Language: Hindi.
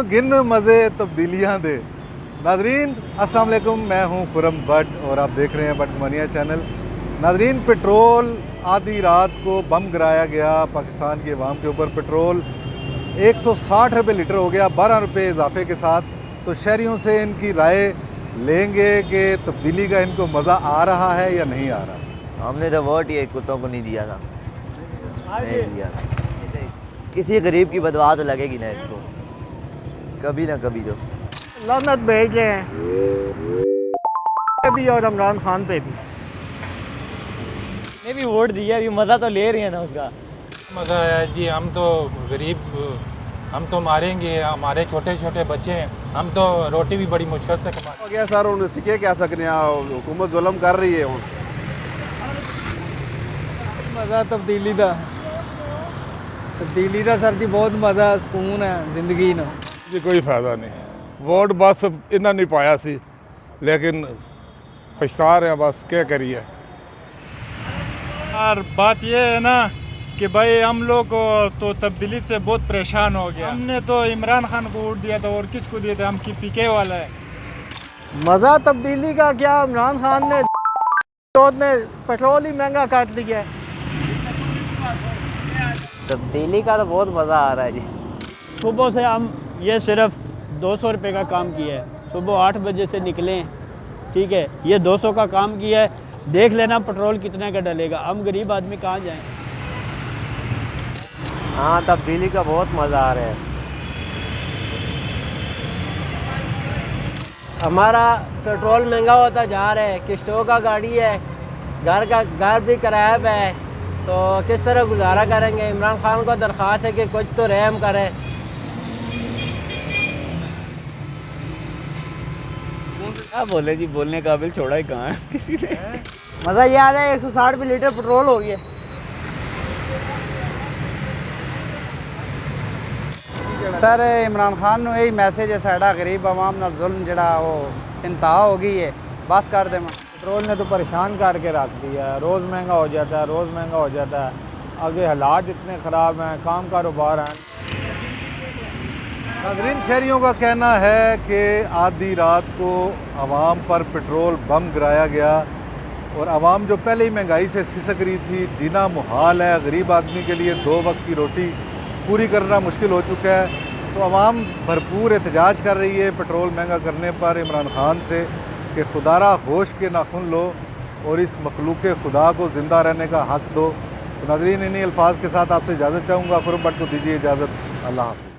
गिन मज़े तब्दीलियाँ दे। नाजरीन अस्सलाम वालेकुम, मैं हूँ खुरम भट्ट और आप देख रहे हैं भट्ट मनिया चैनल। नाजरीन, पेट्रोल आधी रात को बम गिराया गया पाकिस्तान की अवाम के ऊपर। पेट्रोल 160 रुपये लीटर हो गया, 12 रुपये इजाफे के साथ। तो शहरियों से इनकी राय लेंगे कि तब्दीली का इनको मज़ा आ रहा है या नहीं आ रहा। हमने तो वोट ये कुत्तों को नहीं दिया था, नहीं दिया था। किसी गरीब की बदवा तो लगेगी ना इसको, कभी ना कभी तो। लानत भेज रहे हैं भी और इमरान खान पे भी। ने भी वोट दिया, अभी मज़ा तो ले रही है ना उसका। मज़ा आया जी। हम तो गरीब, हम तो मारेंगे, हमारे छोटे छोटे बच्चे हैं, हम तो रोटी भी बड़ी मुश्किल से कमाते। हो गया सर, हूँ सिक्के क्या सकने, हुकूमत जुल्म कर रही है। हूँ मज़ा तब्दीली का सर जी, बहुत मज़ा सुकून है जिंदगी ना जी। कोई फ़ायदा नहीं, वोट बस इन्हें नहीं पाया सी, लेकिन पछता रहे हैं बस, क्या करिए। यार बात ये है ना कि भाई हम लोग तो तब्दीली से बहुत परेशान हो गया। हमने तो इमरान खान को वोट दिया था, और किसको दिया था? हम की पीके वाला है। मज़ा तब्दीली का क्या, इमरान खान ने पेट्रोल ही महंगा काट लिया है। तब्दीली का तो बहुत मज़ा आ रहा है जी। सुबह से हम ये सिर्फ 200 रुपये का काम किया है। सुबह 8 बजे से निकलें, ठीक है, ये 200 का काम किया है। देख लेना पेट्रोल कितने का डलेगा, हम गरीब आदमी कहाँ जाएं। हाँ, तब्दीली का बहुत मज़ा आ रहा है। हमारा पेट्रोल महंगा होता जा रहा है, किस्तों का गाड़ी है, घर भी किराया पे है, तो किस तरह गुजारा करेंगे। इमरान खान को दरख्वास्त है कि कुछ तो रहम करे। क्या बोले जी, बोलने काबिल छोड़ा ही कहाँ है किसी ने। मज़ा ये आ रहा है, 160 रुपये लीटर पेट्रोल हो गया। सर इमरान खान ਨੂੰ यही मैसेज है, साड़ा गरीब आवाम नाल जुल्म जड़ा वो इंतहा हो गई है, बस कर दे। पेट्रोल ने तो परेशान करके रख दिया है, रोज़ महंगा हो जाता है, रोज़ महंगा हो जाता है। आगे हालात इतने ख़राब हैं, काम कारोबार हैं। नाजरीन, शहरियों का कहना है कि आधी रात को आवाम पर पेट्रोल बम गिराया गया और आवाम जो पहले ही महंगाई से सिसक रही थी, जीना मुहाल है। गरीब आदमी के लिए 2 वक्त की रोटी पूरी करना मुश्किल हो चुका है। तो आवाम भरपूर एहतजाज कर रही है पेट्रोल महंगा करने पर इमरान खान से कि खुदारा होश के नाखुन लो और इस मखलूक खुदा को ज़िंदा रहने का हक़ दो। तो नाजरीन, इन्हीं अल्फाज के साथ आपसे इजाज़त चाहूँगा। खुरम भट्ट को दीजिए इजाज़त। अल्लाह हाफ़िज़।